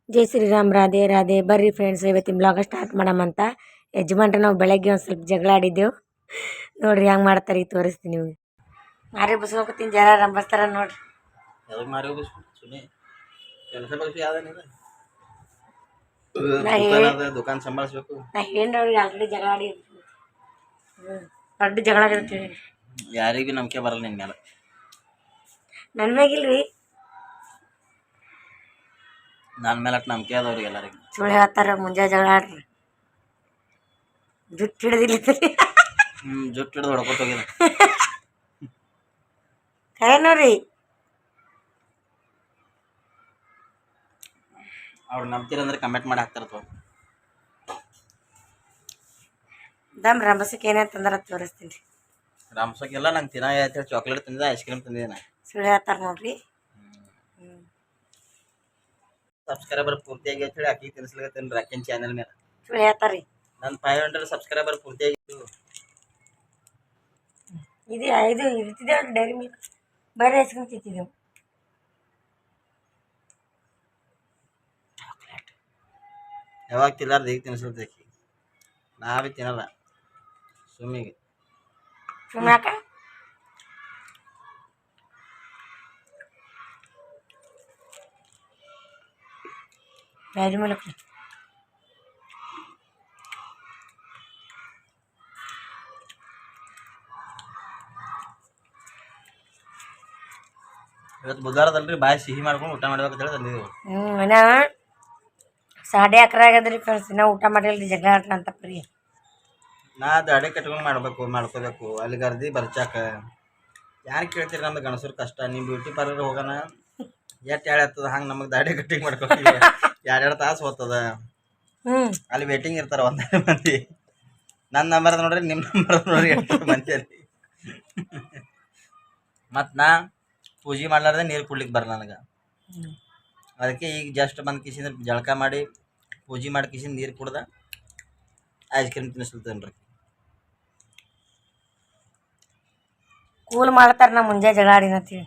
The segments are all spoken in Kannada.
ಜೈ ಶ್ರೀರಾಮ್ ರಾಧೆ ರಾಧೆ ಬರ್ರಿ ಫ್ರೆಂಡ್ಸ್ ಇವತ್ತಿನ ಬ್ಲಾಗ ಸ್ಟಾರ್ಟ್ ಮಾಡಮಂತ ಯಜಮಾನ್ರೆ ನಾವು ಬೆಳಗ್ಗೆ ಒಂದು ಸ್ವಲ್ಪ ಜಗಳ ಆಡಿದ್ದೆವು ನೋಡ್ರಿ ಹೆಂಗೆ ಮಾಡ್ತಾರೆ ಈಗ ತೋರಿಸ್ತೀನಿ ನಿಮಗೆ ಮಾರಿ ಬಸ್ಕೋತೀನಿ ಜರ ರಂಬಸ್ತಾರ ನೋಡ್ರಿ ಎದಕ್ಕೆ ಮಾರಿ ಸುಮ್ಮನೆ ಕೆಲಸ ಬಗ್ಗೆ ಯಾವ್ದೇನಿದೆ ದುಕಾನ್ ಸಂಭಾಳಿಸ್ಬೇಕು ನಾ ಹೇಳ್ರಿ ಆಲ್ರೆಡಿ ಜಗಳ ಆಡಿ ದೊಡ್ಡ ಜಗಳ ಆಗಿರ್ತೀವಿ ಯಾರಿಗೂ ನಂಬಿಕೆ ಬರಲ್ಲ ನಿನ್ನ ಮೇಲೆ ನನ್ನ ಮ್ಯಾಗಿಲ್ರಿ ನನ್ನ ಮೇಲೆ ಅಷ್ಟು ನಂಬಿಕೆ ಅದವ್ರಿಗೆ ಎಲ್ಲರಿಗೂ ಸುಳ್ಳು ಹೇಳ್ತಾರ ಮುಂಜಾನೆ ಜಗಳ ಆಡ್ರಿ ಜುಟ್ಟು ಹಿಡಿದಿಲ್ಲ ಜುಟ್ಟು ಹಿಡಿದು ಹೊಡ್ಕೊತ ಹೋಗಿದೆ ಕರೆ ನೋಡ್ರಿ ಅವ್ರು ನಂಬ್ತೀರಂದ್ರೆ ಕಮೆಂಟ್ ಮಾಡಿ ಹಾಕ್ತಾರ ದಮ್ ರಂಬಸಕ್ಕೆ ಏನೇನು ತಂದಾರ ತೋರಿಸ್ತೀನಿ ರೀ ರಾಮ್ಸಕ್ಕೆಲ್ಲ ನಂಗೆ ತಿನ್ನ ಹೇಳ್ತೇಳಿ ಚಾಕ್ಲೇಟ್ ತಂದಿದ್ದೆ ಐಸ್ ಕ್ರೀಮ್ ತಂದಿದ್ದೆ ನಾ ಸುಳ್ಳು ಹೇಳ್ತಾರ ನೋಡ್ರಿ ಸಬ್ಸ್ಕ್ರೈಬರ್ ಪೂರ್ತಿಯಾಗಿ ಹೇಳಿ ಅಕ್ಕಿ ತಿನ್ನಿಸ್ಲಿಕ್ಕೆ ರಾಕಿನ್ ಚಾನಲ್ ಮೇಲೆ ಸುಳ್ಳು ಹೇಳ್ತಾರ್ರಿ ನನ್ನ 500 ಸಬ್ಸ್ಕ್ರೈಬರ್ ಪೂರ್ತಿಯಾಗಿತ್ತು ಇದು ಇರ್ತಿದ್ದೇವೆ ಡೈರಿ ಮಿಲ್ಕ್ ಬೇರೆ ಐಸ್ಕ್ರೀಮ್ ತಿಂತಿದ್ದೆವು ಯಾವಾಗ ತಿನ್ನಾರ್ದು ಈಗ ತಿನ್ನಿಸ್ಲಿಕ್ಕೆ ನಾ ಭೀ ತಿನ್ನಲ್ಲ ಸುಮ್ಮಿಗೆ ಸುಮ್ಯಾಕ ಡೈರಿ ಮಿಲ್ಕ್ ಇವತ್ತು ಬುಧವಾರದಲ್ರಿ ಬಾಯಿ ಸಿಹಿ ಮಾಡ್ಕೊಂಡು ಊಟ ಮಾಡ್ಬೇಕಂತ ಹೇಳಿ ತಂದಿದ್ದೆವು ಇನ್ನ 11:30 ಆಗ್ಯದ್ರಿ ಫ್ರೆಂಡ್ಸ್ ಇನ್ನೂ ಊಟ ಮಾಡಿಲ್ರಿ ಜಗಳ ಆಡ್ಲಂತ ಪ್ರಿ ನಾ ದಾಡಿ ಕಟ್ಕೊಂಡು ಮಾಡ್ಕೋಬೇಕು ಅಲ್ಲಿ ಗರ್ದಿ ಬರ್ಚಾಕ ಯಾರು ಕೇಳ್ತೀರಿ ನಮ್ದು ಗಣಸೂರು ಕಷ್ಟ ನೀವು ಬ್ಯೂಟಿ ಪಾರ್ಲರ್ ಹೋಗೋಣ ಎಷ್ಟು ಹೇಳ್ತದ ಹಂಗೆ ನಮಗೆ ದಾಡಿ ಕಟ್ಟಿಂಗ್ ಮಾಡ್ಕೋತೀವಿ 2 ತಾಸು ಹೋಗ್ತದ ಅಲ್ಲಿ ವೇಟಿಂಗ್ ಇರ್ತಾರೆ 1 ಮಂದಿ ನನ್ನ ನಂಬರ್ ನೋಡ್ರಿ ನಿಮ್ಮ ನಂಬರ್ ನೋಡ್ರಿ 8 ಮಂದಿ ಅಲ್ಲಿ ಮತ್ತು ನಾ ಪೂಜೆ ಮಾಡ್ಲಾರ್ದೆ ನೀರು ಕುಡ್ಲಿಕ್ಕೆ ಬರಲ್ಲ ನನಗೆ ಅದಕ್ಕೆ ಈಗ ಜಸ್ಟ್ ಬಂದು ಕಿಸಿಂದ ಜಳಕ ಮಾಡಿ ಪೂಜೆ ಮಾಡಿ ಕಿಸಿಂದ ನೀರು ಕುಡ್ದ ಐಸ್ ಕ್ರೀಮ್ ತಿನ್ನಿಸ್ಲತ್ತೇನೆ ರೀ ಕೂಲ್ ಮಾಡ್ತಾರೆ ನಾ ಮುಂಜಾನೆ ಜಗಳ ಆಡಿನತ್ತೀವಿ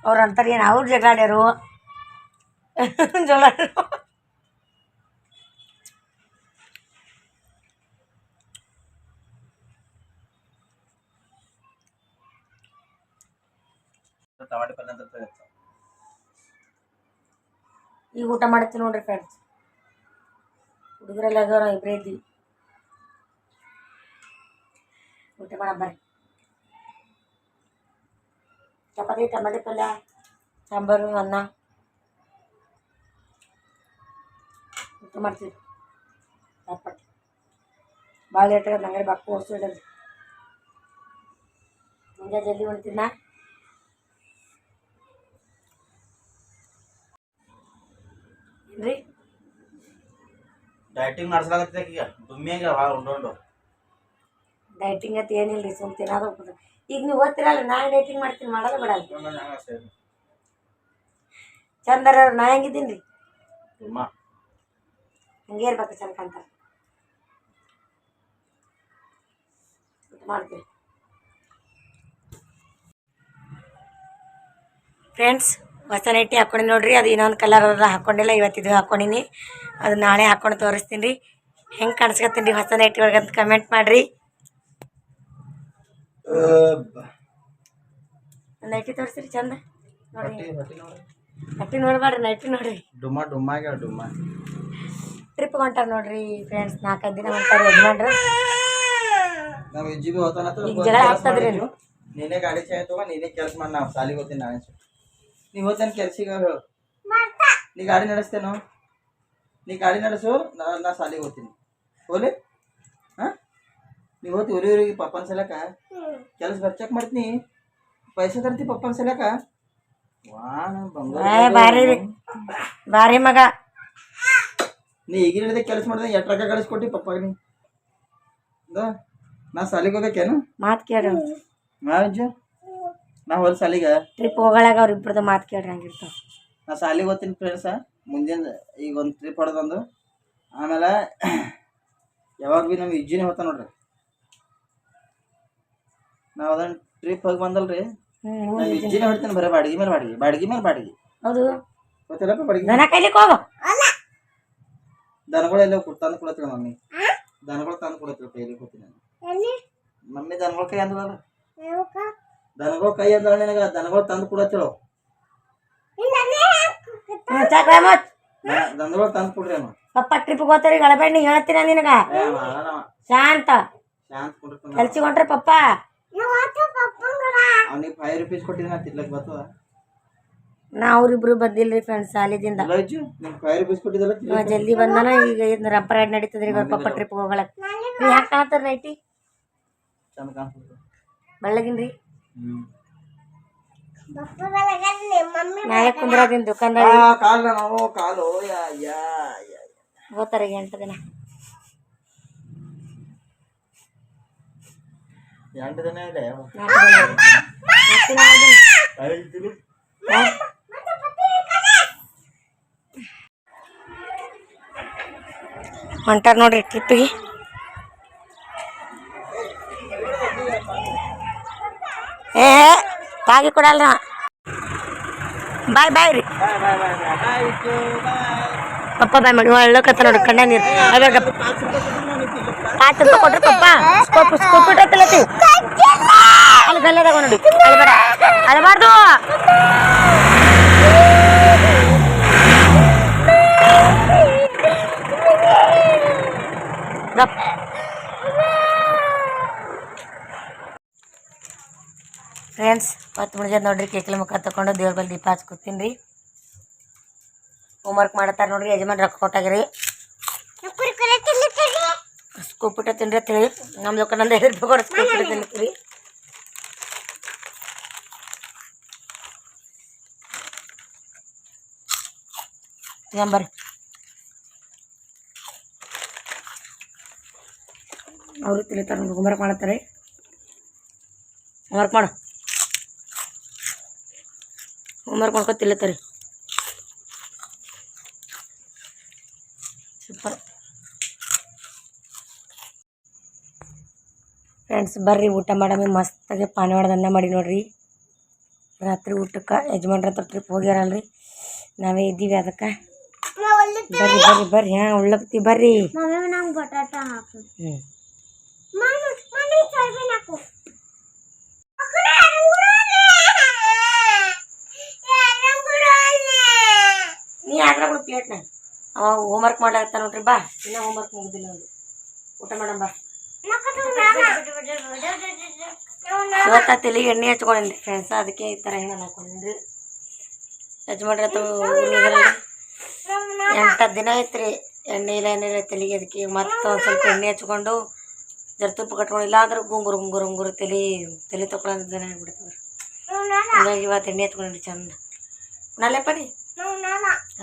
ಅವ್ರು ಅಂತಾರೆ ಏನು ಅವ್ರು ಜಗಳ ಆಡ್ಯಾರು ಜಗಳ ಟಮಾಟೆ ಪಲ್ಯ ಅಂತ ಈಗ ಊಟ ಮಾಡ್ತೀವಿ ನೋಡ್ರಿ ಫ್ರೆಂಡ್ಸ್ ಹುಡುಗರೆಲ್ಲ ನಾವು ಇಬ್ಬರೇ ಇದ್ದೀವಿ ಊಟ ಮಾಡ ಬರ್ರಿ ಚಪಾತಿ ಟಮಾಟೆ ಪಲ್ಯ ಸಾಂಬಾರು ಅನ್ನ ಊಟ ಮಾಡ್ತೀವಿ ಚಪಾತಿ ಭಾಳ ಲೇಟ್ ಆಗತ್ತೆ ನಂಗೆ ಬಾಕು ಓಡಿಸಿಡ್ರಿ ಮುಂಜಾನೆ ಜಲ್ದಿ ಉಣ್ತೀನಿ ನಾ ಏನ್ರಿ ಡೈಟಿಂಗ್ ಮಾಡಿಸ್ಲಾಗತ್ತೆ ಈಗ ದುಮ್ಮಿಯಾಗ ಭಾಳ ಉಂಡು ಡೈಟಿಂಗ್ ಅಂತ ಏನಿಲ್ಲ ರೀ ಸುಮ್ ತಿನ್ನೋದು ಈಗ ನೀವು ಓದ್ತಿರಲ್ಲ ನಾನು ಡೈಟಿಂಗ್ ಮಾಡ್ತೀನಿ ಮಾಡೋದು ಬೇಡ ಚಂದರ ನಾ ಹೆಂಗಿದ್ದೀನಿ ರೀ ಹಂಗೆ ಇರ್ಬೇಕು ಚಂದ ಕಾಣ್ತಾರೆ ಮಾಡ್ತೀವಿ ಫ್ರೆಂಡ್ಸ್ ಹೊಸ ನೈಟಿ ಹಾಕ್ಕೊಂಡು ನೋಡ್ರಿ ಅದು ಇನ್ನೊಂದು ಕಲರ್ ಅದ ಹಾಕ್ಕೊಂಡಿಲ್ಲ ಇವತ್ತಿದು ಹಾಕ್ಕೊಂಡಿನಿ ಅದು ನಾಳೆ ಹಾಕ್ಕೊಂಡು ತೋರಿಸ್ತೀನಿ ರೀ ಹೆಂಗೆ ಕಾಣಿಸ್ಕೊತೀನಿ ರೀ ಹೊಸ ನೈಟಿ ಒಳಗೆ ಅಂತ ಕಮೆಂಟ್ ಮಾಡಿರಿ ನೈಟಿ ತೋರಿಸ್ರಿ ಚಂದ ನೋಡ್ರಿ ನೈಟಿ ನೋಡ್ಬೇಡ್ರಿ ನೈಟಿ ನೋಡ್ರಿ ಟ್ರಿಪ್ ಹೊಂಟಾರ ನೋಡ್ರಿ ಫ್ರೆಂಡ್ಸ್ 4-5 ದಿನ ಹೊಂಟಾರ ಯಜಮಾನ್ರು ಈಗ ಜಗಳ ಆಗ್ತದ್ರಿ ನೀನೇ ಗಾಡಿ ಚಾಯ್ತು ನೀನೇ ಕೆಲಸ ಮಾಡಿ ನಾವು ಸಾಲಿಗೆ ಹೋಗ್ತೀನಿ ನಾಳೆ ನೀವು ಹೋಗ್ತೇನೆ ಕೆಲ್ಸಿಗೆ ಹೇಳು ನೀ ಗಾಡಿ ನಡೆಸ್ತೇನೋ ನೀ ಗಾಡಿ ನಡೆಸು ನಾ ಸಾಲಿಗೆ ಹೋಗ್ತೀನಿ ಹೋಲಿ ಹಾಂ ನೀವು ಹೋಗ್ತಿ ಊರಿಗೆ ಪಪ್ಪನ ಸಲಕ ಕೆಲಸ ಬರ್ಚಕ್ ಮಾಡ್ತೀನಿ ಪೈಸೆ ತರ್ತಿ ಪಪ್ಪನ ಸಲಕ ಬಾರಿ ಮಗ ನೀ ಈಗಿನ ಹಿಡಿದ ಕೆಲಸ ಮಾಡಿದ್ರೆ 8 ರೊಕ್ಕ ಗಳಿಸ್ಕೊಟ್ಟಿ ಪಪ್ಪಾಗ ನೀ ನಾ ಸಾಲಿಗೆ ಹೋಗ್ಬೇಕೇನು ಮಾತು ಕೇಳ್ರಿ ನಾ ಹೋದ ಸಾಲಿಗೆ ಟ್ರಿಪ್ ಹೋಗಳಾಗ ಅವ್ರ ಇಬ್ಬರದು ಮಾತು ಕೇಳ್ರಿ ಹಂಗಿರ್ತಾವ ನಾ ಸಾಲಿಗೆ ಹೋಗ್ತೀನಿ ಫ್ರೆಂಡ್ಸ ಮುಂದಿನ ಈಗ ಒಂದು ಟ್ರಿಪ್ ಹೊಡೆದೊಂದು ಆಮೇಲೆ ಯಾವಾಗ ಭೀ ನಮ್ಮ ಇಜ್ಜಿನೇ ಹೋಗ್ತಾ ನೋಡ್ರಿ ನಾವು ಅದನ್ನು ಟ್ರಿಪ್ ಹೋಗಿ ಬಂದಲ್ರಿ ಇಜ್ಜಿನೇ ಹೊಡ್ತೀನಿ ಬರೀ ಬಾಡಿಗೆ ಮೇಲೆ ಬಾಡಿಗೆ ಹೌದು ಗೊತ್ತಿಲ್ಲಪ್ಪ ಬಡಿಗೆ ದನ ಕಾಯ್ಲಿಕ್ಕೆ ಹೋಗು. ದನಗಳೆಲ್ಲ ತಂದು ಕೊಡತ್ತಿಲ್ಲ ಮಮ್ಮಿ. ದನಗಳು ತಂದು ಕೊಡತ್ತಿಲ್ಲ ಕೈಲಿ ಕೊಡ್ತೀನಿ ನಾನು. ಮಮ್ಮಿ ದನಗಳ ಕೈ ಅಂದಲ್ಲ, ದನಗಳ ಕೈ ಅಂದಳ ನಿನಗ. ದನಗಳು ತಂದು ಕೊಡತ್ತಿಳು. ದನಗಳು ತಂದು ಕೊಡ್ರಿ ಅಮ್ಮ. ಪಪ್ಪ ಟ್ರಿಪ್ಗೆ ಹೋಗ್ತಾರೆ ಗಳಬೇಡಿ ಹೇಳ್ತೀನಿ ನಿನಗ. ಶಾಂತ ಶಾಂತ ಕೊಡ್ರಿ. ಕೆಲ್ಸಿಕೊಂಡ್ರೆ ಪಪ್ಪ ಅವ್ನಿಗೆ 5 ರೂಪೀಸ್ ಕೊಟ್ಟಿದ್ದೀನಿ ತಿರ್ಲಕ್ ಬರ್ತದ. ನಾ ಅವ್ರಿಬ್ರು ಬಂದಿಲ್ರಿ ಫ್ರೆಂಡ್ಸ್ ಸಾಲಿದಿಂದ. ನಿಮ್ಗೆ 5 ರೂಪೀಸ್ ಕೊಟ್ಟಿದ್ದಲ್ಲ ಇವ ಜಲ್ದಿ ಬಂದಾನ. ಈಗ ಇದನ್ನ ರಬ್ಬರ್ ರೈಡ್ ನಡೀತದ್ರಿ ಇವಾಗ ಪಪ್ಪ ಟ್ರಿಪ್ಗೆ ಹೋಗಲಕ್. ನೀವು ಯಾಕೆ ಕಾಣತ್ತಾರ ನೈಟಿ ಚಂದ ಕಾಣಿಸ್ತದೆ ಬೆಳ್ಳಗಿನ್ರಿ. ನಾಳೆ ಕುಂದ್ರದಿನ ದುಕಾನ್ದಾಗ ಕಾಲು ನಾವು ಕಾಲು ಹೋಗ್ತಾರೆ 8 ದಿನ. 8 ದಿನ ಇದೆ. 5 ದಿನ ಹೊಂಟಾರ ನೋಡ್ರಿ ಟ್ರಿಪ್ಪಿಗೆ. ಏ ತಾಗಿ ಕೊಡಲ್ಲ. ಬಾಯ್ ಬಾಯ್ ರೀ ಪಪ್ಪ. ಬಾಯ್ ಮಾಡಿ ಒಳ್ಳಕತ್ತ ನೋಡಿ ಕಣ್ಣ ನೀರು. ಅವಾಗ 5 ರೂಪಾಯಿ ಕೊಟ್ರಿ ಪಪ್ಪ. ಸ್ಕೋಪ್ ಇಟ್ಟತಿ ಅಲ್ಲಿ ಗಲ್ಲದಾಗ ನೋಡಿ. ಅಲ್ಲಿ ಬೇಡ ಅಳಬಾರ್ದು. ಫ್ರೆಂಡ್ಸ್ ಮತ್ತು ಮುಂಜಾನೆ ನೋಡ್ರಿ ಕೇಕಲಿ ಮುಖ ತಗೊಂಡು ದೇವ್ರ ಬಲ್ಲಿ ದೀಪ ಹಚ್ಕೊತೀನಿ ರೀ. ಹೋಮ್ವರ್ಕ್ ಮಾಡತ್ತಾರ ನೋಡ್ರಿ. ಯಜಮಾನ್ ರೊಕ್ಕ ಕೊಟ್ಟಾಗಿರಿ. ಸ್ಕೂಪ್ ಇಟ್ಟ ತಿನ್ರಿ ಅಂತ ಹೇಳಿ ನಮ್ಮ ದುಕಾನಂದ 5 ರೂಪಾಯಿ ಕೊಟ್ಟು ಸ್ಕೂಪ್ ಇಟ್ಟ ತಿನ್ನಿಸ್ರಿ. ಬರ್ರಿ ಅವರು ತಿಳಿತಾರೆ ನೋಡಿ. ಹೋಮ್ವರ್ಕ್ ಮಾಡತ್ತಾರೆ. ಹೋಮ್ವರ್ಕ್ ಮಾಡು. ಹೋಮ್ವರ್ಕ್ ಮಾಡ್ಕೊ ತಿಲ್ಲತ್ತಾರೆ. ಸೂಪರ್ ಫ್ರೆಂಡ್ಸ್ ಬರ್ರಿ ಊಟ ಮಾಡಮ್ಮಿ. ಮಸ್ತಾಗಿ ಪಾನಿವಾಳದ ಅನ್ನ ಮಾಡಿ ನೋಡ್ರಿ. ರಾತ್ರಿ ಊಟಕ್ಕೆ ಯಜಮಾನ್ರ ಹತ್ರ ಟ್ರಿಪ್ ಹೋಗ್ಯಾರಲ್ರಿ, ನಾವೇ ಇದ್ದೀವಿ ಅದಕ್ಕೆ. ಬರ್ರಿ ಬರ್ರಿ ಬರ್ರಿ. ಹಾಂ ಉಳ್ಳಕ್ತಿ ಬರ್ರಿ. ಹ್ಞೂ ನೀ ಆದ್ರೆ ಬಿಡು ಪ್ಲೇಟ್ನ. ಅವ ಹೋಮ್ವರ್ಕ್ ಮಾಡ್ಲಾಗ್ತಾನ ನೋಡ್ರಿ. ಬಾ ಇನ್ನೂ ಹೋಮ್ವರ್ಕ್ ಮುಗಿದಿಲ್ಲ ಅವ್ರು. ಊಟ ಮಾಡಮ್ಮ ಬಾ. ಇವತ್ತ ತಲೆಗೆ ಎಣ್ಣೆ ಹಚ್ಕೊಂಡ್ರಿ ಫ್ರೆಂಡ್ಸ್, ಅದಕ್ಕೆ ಈ ಥರ ಹೆಂಗೆ ಹಾಕೊಂಡ್ರಿ. ಯಜಮಾನ್ರ ಹತ್ರ ಊರಿಗೆ 8 ದಿನ ಐತ್ರಿ ಎಣ್ಣೆ ಇಲ್ಲ ಏನಿಲ್ಲ ತಲೆಗೆ. ಅದಕ್ಕೆ ಮತ್ತೆ ಒಂದು ಸ್ವಲ್ಪ ಎಣ್ಣೆ ಹಚ್ಕೊಂಡು ಜರ ತುಪ್ಪ ಕಟ್ಕೊಂಡು, ಇಲ್ಲಾಂದ್ರೆ ಗುಂಗುರು ಗುಂಗುರು ಗುಂಗುರು ತಲೆ ತೊಗೊಳೋ ಜನ ಆಗ್ಬಿಡ್ತದೆ. ಹಂಗಾಗಿ ಇವತ್ತು ಎಣ್ಣೆ ಹಚ್ಕೊಂಡ್ರಿ ಚಂದ. ನಲ್ಲಪ್ಪ ರೀ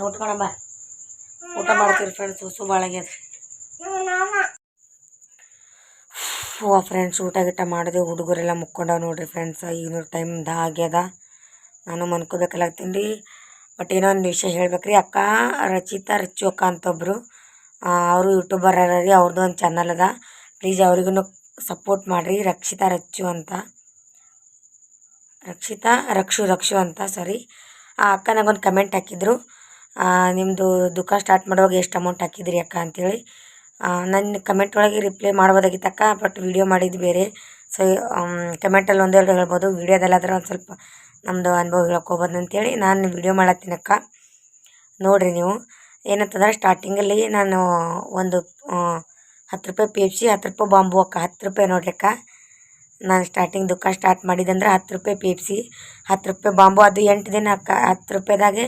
ಊಟ ಮಾಡಮ್ಮ. ಊಟ ಮಾಡ್ತೀವಿ ಫ್ರೆಂಡ್ಸ್. ಉಸು ಭಾಳ ಆಗ್ಯದ್ರಿ. ಫ್ರೆಂಡ್ಸ್ ಊಟ ಗಿಟ ಮಾಡಿದೆ. ಹುಡುಗರೆಲ್ಲ ಮುಕ್ಕೊಂಡವ್ ನೋಡ್ರಿ ಫ್ರೆಂಡ್ಸ್. ಈಗಿನ ಟೈಮ್ ಆಗ್ಯದ. ನಾನು ಮನ್ಕೋಬೇಕಲ್ಲಾಗ್ತೀನಿ ರೀ. ಬಟ್ ಏನೋ ಒಂದು ವಿಷಯ ಹೇಳ್ಬೇಕ್ರಿ. ಅಕ್ಕ ರಚಿತಾ ರಚ್ಚು ಅಕ್ಕ ಅಂತ ಒಬ್ಬರು, ಅವರು ಯೂಟ್ಯೂಬರ್ ರೀ. ಅವ್ರದ್ದು ಒಂದು ಚಾನಲ್ ಅದ. ಪ್ಲೀಸ್ ಅವ್ರಿಗೂ ಸಪೋರ್ಟ್ ಮಾಡಿರಿ. ರಕ್ಷಿತಾ ರಚ್ಚು ಅಂತ, ರಕ್ಷು ಅಂತ ಸಾರಿ. ಆ ಅಕ್ಕ ನಂಗೊಂದು ಕಮೆಂಟ್ ಹಾಕಿದ್ರು, ನಿಮ್ಮದು ದುಕಾನ್ ಸ್ಟಾರ್ಟ್ ಮಾಡುವಾಗ ಎಷ್ಟು ಅಮೌಂಟ್ ಹಾಕಿದ್ರಿ ಅಕ್ಕ ಅಂತೇಳಿ. ನನ್ನ ಕಮೆಂಟ್ ಒಳಗೆ ರಿಪ್ಲೈ ಮಾಡ್ಬೋದಾಗಿತ್ತು ಅಕ್ಕ, ಬಟ್ ವೀಡಿಯೋ ಮಾಡಿದ್ದು ಬೇರೆ. ಸೊ ಕಮೆಂಟಲ್ಲಿ ಒಂದೆರಡು ಹೇಳ್ಬೋದು, ವೀಡಿಯೋದಲ್ಲಾದ್ರೆ ಒಂದು ಸ್ವಲ್ಪ ನಮ್ಮದು ಅನುಭವ ಹೇಳ್ಕೊಬೋದು ಅಂತೇಳಿ ನಾನು ವೀಡಿಯೋ ಮಾಡತ್ತೀನಿ ಅಕ್ಕ. ನೋಡಿರಿ ನೀವು. ಏನಂತಂದ್ರೆ ಸ್ಟಾರ್ಟಿಂಗಲ್ಲಿ ನಾನು ಒಂದು 10 ರೂಪಾಯಿ ಪೇಪ್ಸಿ, 10 ರೂಪಾಯಿ ಬಾಂಬು ಅಕ್ಕ. 10 ರೂಪಾಯಿ ನೋಡ್ರಿ ಅಕ್ಕ. ನಾನು ಸ್ಟಾರ್ಟಿಂಗ್ ದುಕಾನ್ ಸ್ಟಾರ್ಟ್ ಮಾಡಿದಂದ್ರೆ 10 ರೂಪಾಯಿ ಪೇಪ್ಸಿ, 10 ರೂಪಾಯಿ ಬಾಂಬು. ಅದು 8 ದಿನ ಅಕ್ಕ. 10 ರೂಪಾಯಿದಾಗೆ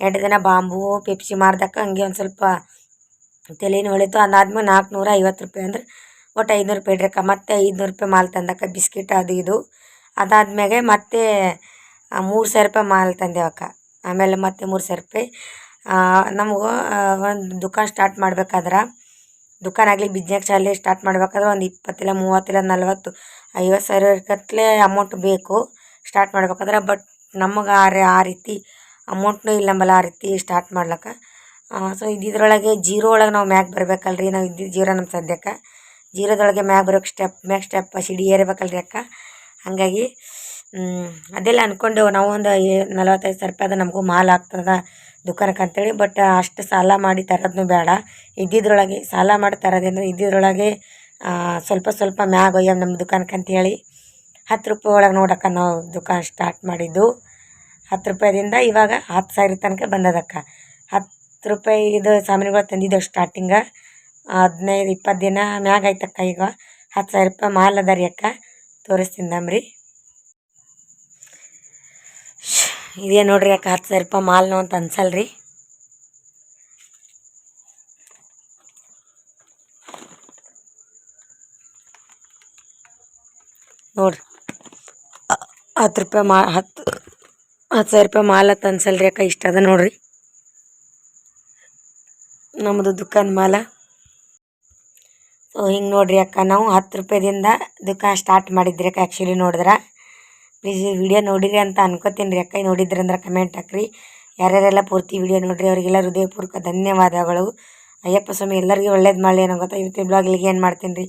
8 ದಿನ ಬಾಂಬು ಪೇಪ್ಸಿ ಮಾರ್ದಕ್ಕ. ಹಂಗೆ ಒಂದು ಸ್ವಲ್ಪ ತಲೆನೂ ಹೊಳಿತು. ಅದಾದ್ಮೇಲೆ 450 ರೂಪಾಯಿ ಅಂದ್ರೆ ಒಟ್ಟು 500 ರೂಪಾಯಿ ಇಡ್ರಕ್ಕ. ಮತ್ತೆ 500 ರೂಪಾಯಿ ಮಾಲ್ ತಂದಕ್ಕ, ಬಿಸ್ಕಿಟ್ ಅದು ಇದು. ಅದಾದ್ಮೇಲೆ ಮತ್ತೆ 3000 ರೂಪಾಯಿ ಮಾಲ್ ತಂದೆವಕ್ಕ. ಆಮೇಲೆ ಮತ್ತೆ 3000 ರೂಪಾಯಿ. ನಮಗೂ ಒಂದು ದುಕಾನ್ ಸ್ಟಾರ್ಟ್ ಮಾಡ್ಬೇಕಾದ್ರೆ, ದುಕಾನ್ ಆಗಲಿ ಬಿಸ್ನೆಸ್ ಆಗಲಿ ಸ್ಟಾರ್ಟ್ ಮಾಡ್ಬೇಕಾದ್ರೆ ಒಂದು 20 ಇಲ್ಲ 30 ಇಲ್ಲ 40 50 ಸಾವಿರ ಗಟ್ಟಲೆ ಅಮೌಂಟ್ ಬೇಕು ಸ್ಟಾರ್ಟ್ ಮಾಡ್ಬೇಕಾದ್ರೆ. ಬಟ್ ನಮಗೆ ಆ ರೀತಿ ಅಮೌಂಟ್ನೂ ಇಲ್ಲ ನಮ್ಮಲ್ಲ ಆ ರೀತಿ ಸ್ಟಾರ್ಟ್ ಮಾಡ್ಲಿಕ್ಕೆ. ಸೊ ಇದ್ರೊಳಗೆ ಜೀರೋ ಒಳಗೆ ನಾವು ಮ್ಯಾಗ ಬರಬೇಕಲ್ರಿ. ನಾವು ಇದ್ದಿದ್ದು ಜೀರೋ ನಮ್ಮ ಸದ್ಯಕ್ಕೆ. ಜೀರೋದೊಳಗೆ ಮ್ಯಾಗ ಬರೋಕ್ಕೆ ಸ್ಟೆಪ್ ಸಿಡಿ ಏರಬೇಕಲ್ರಿ ಅಕ್ಕ. ಹಾಗಾಗಿ ಅದೆಲ್ಲ ಅಂದ್ಕೊಂಡೆವು ನಾವು. ಒಂದು 45 ಸಾವಿರ ರೂಪಾಯಿ ಅದು ನಮಗೂ ಮಾಲ್ ಆಗ್ತದೆ ದುಕಾನಕ್ಕೆ ಅಂತೇಳಿ. ಬಟ್ ಅಷ್ಟು ಸಾಲ ಮಾಡಿ ತರೋದನ್ನು ಬೇಡ, ಇದ್ದಿದ್ರೊಳಗೆ ಸಾಲ ಮಾಡಿ ತರೋದಂದ್ರೆ ಇದ್ದಿದ್ರೊಳಗೆ ಸ್ವಲ್ಪ ಸ್ವಲ್ಪ ಮ್ಯಾಗ ಒಯ್ಯಮ್ ನಮ್ಮ ದುಕಾನಕ್ಕೆ ಅಂತೇಳಿ 10 ರೂಪಾಯಿ ಒಳಗೆ ನೋಡಕ್ಕ ನಾವು ದುಕಾನ್ ಸ್ಟಾರ್ಟ್ ಮಾಡಿದ್ದು. 10 ರೂಪಾಯಿದಿಂದ ಇವಾಗ 10,000 ತನಕ ಬಂದದಕ್ಕ. 10 ರೂಪಾಯಿದು ಸಾಮಾನುಗಳು ತಂದಿದ್ದೆವು ಸ್ಟಾರ್ಟಿಂಗ 15-20 ದಿನ ಮ್ಯಾಗ ಆಯ್ತಕ್ಕ. ಈಗ 10,000 ರೂಪಾಯಿ ಮಾಲ್ ಅದ ರೀ ಅಕ್ಕ, ತೋರಿಸ್ತೀನಿ ನಮ್ರಿ. ಇದೇ ನೋಡ್ರಿ ಅಕ್ಕ 10,000 ರೂಪಾಯಿ ಮಾಲ್ನು ಅಂತ ಅನ್ಸಲ್ರಿ. ನೋಡ್ರಿ 10 ರೂಪಾಯಿ 10,000 ರೂಪಾಯಿ ಮಾಲ್ ಅಂತ ಅನ್ಸಲ್ರಿ ಅಕ್ಕ. ಇಷ್ಟ ಅದ ನೋಡ್ರಿ ನಮ್ಮದು ದುಕಾನ್ ಮಾಲ. ಸೊ ಹಿಂಗೆ ನೋಡ್ರಿ ಅಕ್ಕ, ನಾವು 10 ರೂಪಾಯಿದಿಂದ ದುಕಾನ್ ಸ್ಟಾರ್ಟ್ ಮಾಡಿದ್ರಿ ಅಕ್ಕ. ಆ್ಯಕ್ಚುಲಿ ನೋಡಿದ್ರೆ ಪ್ಲೀಸ್ ವಿಡಿಯೋ ನೋಡಿರಿ ಅಂತ ಅನ್ಕೋತೀನಿ ರೀ ಅಕ್ಕ. ನೋಡಿದ್ರಂದ್ರೆ ಕಮೆಂಟ್ ಹಾಕ್ರಿ. ಯಾರ್ಯಾರೆಲ್ಲ ಪೂರ್ತಿ ವಿಡಿಯೋ ನೋಡ್ರಿ ಅವರಿಗೆಲ್ಲ ಹೃದಯಪೂರ್ವಕ ಧನ್ಯವಾದಗಳು. ಅಯ್ಯಪ್ಪ ಸ್ವಾಮಿ ಎಲ್ಲರಿಗೂ ಒಳ್ಳೇದು ಮಾಡಲಿ ಅನ್ನೋ ಗೊತ್ತಾ. ಇವತ್ತಿನ ಬ್ಲಾಗ್ ಇಲ್ಲಿಗೆ ಏನು ಮಾಡ್ತೀನಿ ರೀ,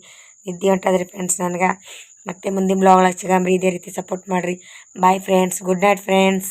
ನಿದ್ದೆ ಹೊಂಟದ್ರಿ ಫ್ರೆಂಡ್ಸ್ ನನಗೆ. ಮತ್ತೆ ಮುಂದಿನ ಬ್ಲಾಗ್ ಒಳಗೆ ಸಿಗಮ್ರಿ. ಇದೇ ರೀತಿ ಸಪೋರ್ಟ್ ಮಾಡಿರಿ. Bye friends, good night friends.